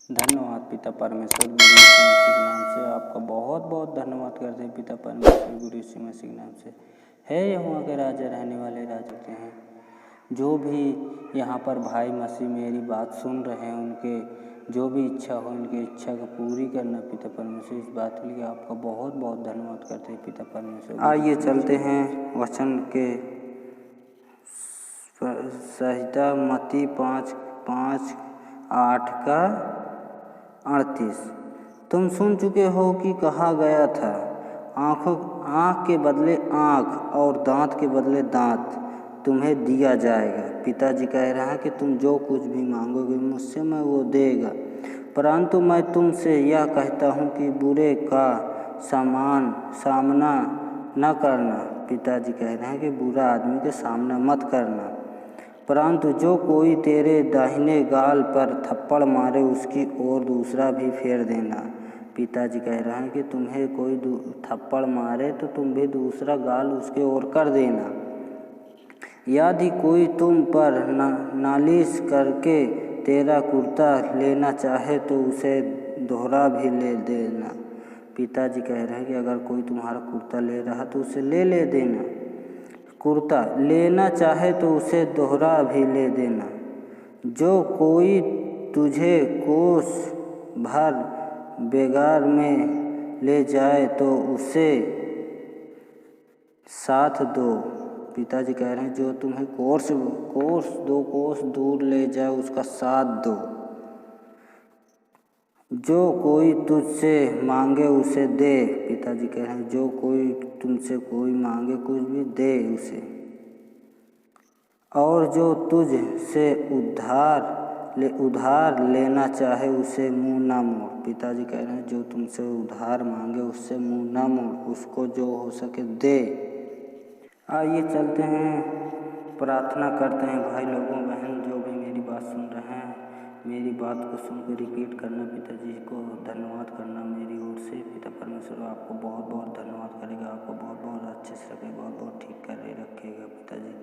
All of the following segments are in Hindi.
धन्यवाद पिता परमेश्वर गुरु यीशु मसीह के नाम से आपका बहुत बहुत धन्यवाद करते हैं पिता परमेश्वर गुरु यीशु मसीह के नाम से। है यहोवा के राजा रहने वाले राजा के हैं। जो भी यहाँ पर भाई मसीह मेरी बात सुन रहे हैं उनके जो भी इच्छा हो उनकी इच्छा को पूरी करना पिता परमेश्वर, इस बात के लिए आपका बहुत बहुत धन्यवाद करते हैं पिता परमेश्वर। आइए चलते हैं वचन के संहिता मत्ती 5:8 का 38। तुम सुन चुके हो कि कहा गया था, आँख के बदले आँख और दांत के बदले दांत तुम्हें दिया जाएगा। पिताजी कह रहे हैं कि तुम जो कुछ भी मांगोगे मुझसे मैं वो देगा, परंतु मैं तुमसे यह कहता हूँ कि बुरे का सामना न करना। पिताजी कह रहे हैं कि बुरा आदमी के सामना मत करना, परंतु जो कोई तेरे दाहिने गाल पर थप्पड़ मारे उसकी ओर दूसरा भी फेर देना। पिताजी कह रहे हैं कि तुम्हें कोई थप्पड़ मारे तो तुम भी दूसरा गाल उसके ओर कर देना। यदि कोई तुम पर नालिश करके तेरा कुर्ता लेना चाहे तो उसे दोहरा भी ले देना। पिताजी कह रहे हैं कि अगर कोई तुम्हारा कुर्ता ले रहा तो उसे ले देना, कुर्ता लेना चाहे तो उसे दोहरा भी ले देना। जो कोई तुझे कोस भर बेगार में ले जाए तो उसे साथ दो। पिताजी कह रहे हैं जो तुम्हें दो कोस दूर ले जाए उसका साथ दो। जो कोई तुझसे मांगे उसे दे। पिताजी कह रहे हैं जो कोई तुमसे कोई मांगे कुछ भी दे उसे। और जो तुझसे उधार लेना चाहे उसे मुंह ना मोड़। पिताजी कह रहे हैं जो तुमसे उधार मांगे उससे मुंह ना मोड़, उसको जो हो सके दे। आइए चलते हैं प्रार्थना करते हैं। भाई लोगों बहन जो भी मेरी बात सुन रहे हैं, मेरी बात को सुनकर रिपीट करना, पिताजी को धन्यवाद करना मेरी ओर से। पिता परमेश्वर आपको बहुत बहुत धन्यवाद करेगा, आपको बहुत बहुत अच्छे से रखेगा, बहुत बहुत ठीक कर रखेगा पिताजी।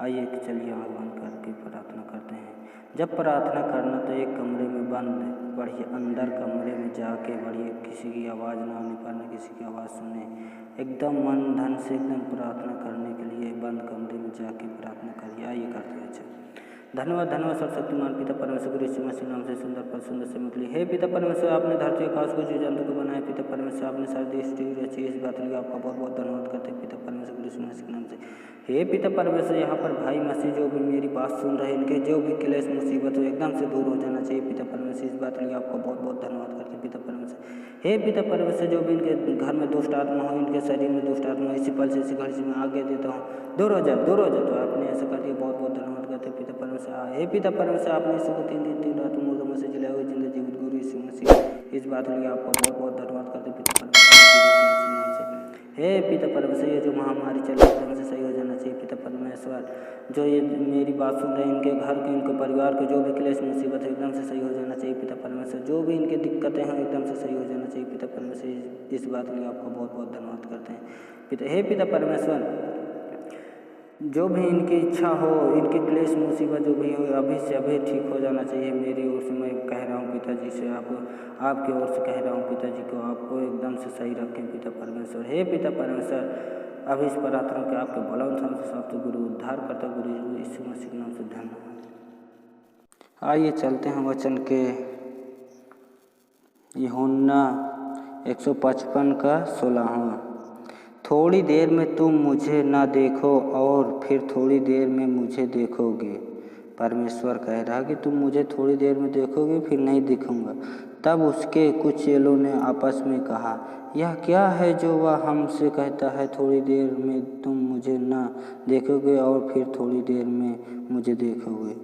आइए चलिए आँख बंद करके प्रार्थना करते हैं। जब प्रार्थना करना तो एक कमरे में बंद बढ़िए अंदर कमरे में जाके बढ़िए, किसी की आवाज़ ना आने पर, न किसी की आवाज़ सुने, एकदम मन धन से एकदम प्रार्थना करने के लिए बंद कमरे में जाके प्रार्थना करिए। आइए करते हैं। चल धन्यवाद सर्वशक्तिमान पिता परमेश्वर गुरु यीशु मसीह नाम से सुंदर पर सुंदर से मुक्ति। हे पिता परमेश्वर आपने धरती आकाश को जीव जंतु को बनाया। पिता परमेश्वर आपने सारी सृष्टि रची, इस बात के लिए आपका बहुत बहुत धन्यवाद करते हैं पिता परमेश्वर गुरु यीशु मसीह के नाम से। हे पिता परमेश्वर यहाँ पर भाई मसीह जो भी मेरी बात सुन रहे हैं, इनके जो भी क्लेश मुसीबत हो एकदम से दूर हो जाना चाहिए पिता परमेश्वर, इस बात के लिए आपका बहुत बहुत धन्यवाद करते हैं पिता परमेश्वर। हे पिता परमेश्वर जो भी इनके घर में दुष्ट आत्मा हो, इनके शरीर में दुष्ट आत्मा, इसी पल से इसी घड़ी से मैं आगे देता हूँ, दूर हो जाए। तो आपने ऐसा कर दिया, बहुत बहुत धन्यवाद करते हैं पिता परमेश्वर। हे पिता परमेश्वर आपने इसी को 3 दिन 3 रात मुर्दों में से जलाए हुए जिंदा जीवित गुरु यीशु मसीह, इस बात के लिए आपका बहुत बहुत धन्यवाद करते हैं पिता परमेश्वर। हे पिता परमेश्वर ये जो महामारी चल रही है हमसे सही हो जाना चाहिए पिता परमेश्वर। जो ये मेरी बात सुन रहे हैं, इनके घर के, इनके परिवार के जो भी क्लेश मुसीबत है एकदम से सही हो जाना चाहिए पिता परमेश्वर। जो भी इनके दिक्कतें हैं एकदम से सही हो जाना चाहिए पिता परमेश्वर, इस बात के लिए आपका बहुत बहुत धन्यवाद करते हैं पिता। हे पिता परमेश्वर जो भी इनकी इच्छा हो, इनकी क्लेश मुसीबत जो भी हो अभी से अभी ठीक हो जाना चाहिए। मेरी ओर से मैं कह रहा हूँ पिताजी से, आपकी ओर से कह रहा हूँ पिताजी को आपको एकदम से सही रखें पिता परमेश्वर। हे पिता परमेश्वर अभी इस प्रार्थना के आपके बलवंत से गुरु उद्धार करता गुरु यीशु मसीह के नाम से धन्यवाद। आइए चलते हैं वचन के यूहन्ना 155 का 16वां। थोड़ी देर में तुम मुझे ना देखो और फिर थोड़ी देर में मुझे देखोगे। परमेश्वर कह रहा कि तुम मुझे थोड़ी देर में देखोगे फिर नहीं दिखूंगा। तब उसके कुछ चेलों ने आपस में कहा, यह क्या है जो वह हमसे कहता है, थोड़ी देर में तुम मुझे ना देखोगे और फिर थोड़ी देर में मुझे देखोगे।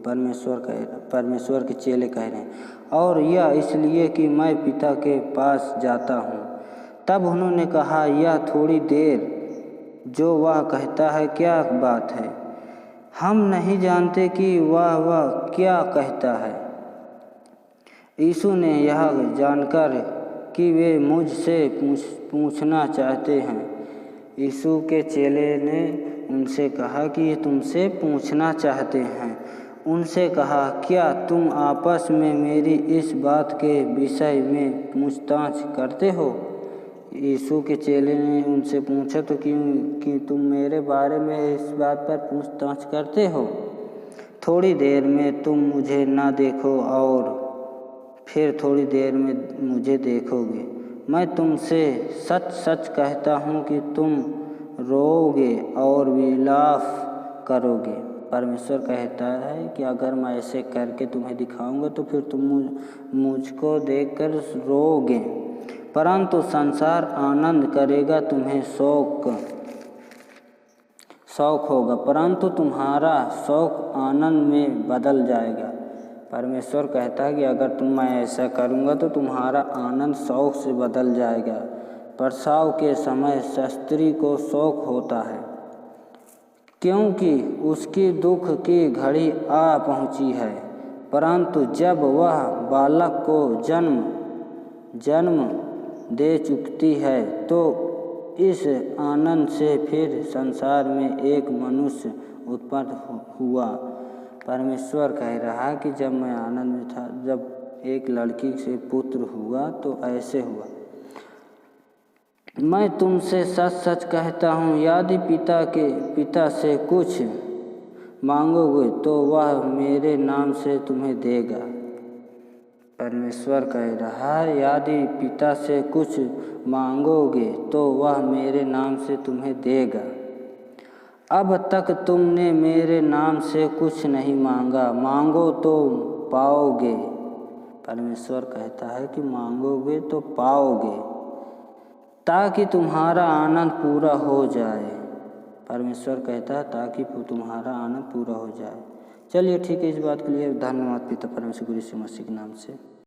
परमेश्वर के चेले कह रहे हैं, और यह इसलिए कि मैं पिता के पास जाता हूँ। तब उन्होंने कहा, यह थोड़ी देर जो वह कहता है क्या बात है? हम नहीं जानते कि वह क्या कहता है। यीशु ने यह जानकर कि वे मुझसे पूछना चाहते हैं, यीशु के चेले ने उनसे कहा कि ये तुमसे पूछना चाहते हैं। उनसे कहा, क्या तुम आपस में मेरी इस बात के विषय में पूछताछ करते हो? यीशु के चेले ने उनसे पूछा, तो कि तुम मेरे बारे में इस बात पर पूछताछ करते हो? थोड़ी देर में तुम मुझे ना देखो और फिर थोड़ी देर में मुझे देखोगे। मैं तुमसे सच सच कहता हूँ कि तुम रोओगे और विलाप करोगे। परमेश्वर कहता है कि अगर मैं ऐसे करके तुम्हें दिखाऊंगा तो फिर तुम मुझको देखकर रोओगे, परंतु संसार आनंद करेगा, तुम्हें शौक होगा, परंतु तुम्हारा शौक आनंद में बदल जाएगा। परमेश्वर कहता है कि अगर मैं ऐसा करूंगा तो तुम्हारा आनंद शौक से बदल जाएगा। प्रसव के समय स्त्री को शौक होता है, क्योंकि उसकी दुख की घड़ी आ पहुंची है, परंतु जब वह बालक को जन्म दे चुकती है तो इस आनंद से फिर संसार में एक मनुष्य उत्पन्न हुआ। परमेश्वर कह रहा है कि जब मैं आनंद में था, जब एक लड़की से पुत्र हुआ तो ऐसे हुआ। मैं तुमसे सच सच कहता हूँ, यदि पिता से कुछ मांगोगे तो वह मेरे नाम से तुम्हें देगा। परमेश्वर कह रहा है, यदि पिता से कुछ मांगोगे तो वह मेरे नाम से तुम्हें देगा। अब तक तुमने मेरे नाम से कुछ नहीं मांगा, मांगो तो पाओगे। परमेश्वर कहता है कि मांगोगे तो पाओगे, ताकि तुम्हारा आनंद पूरा हो जाए। परमेश्वर कहता है ताकि तुम्हारा आनंद पूरा हो जाए। चलिए ठीक है, इस बात के लिए धन्यवाद पिता परमेश्वर यीशु मसीह के नाम से।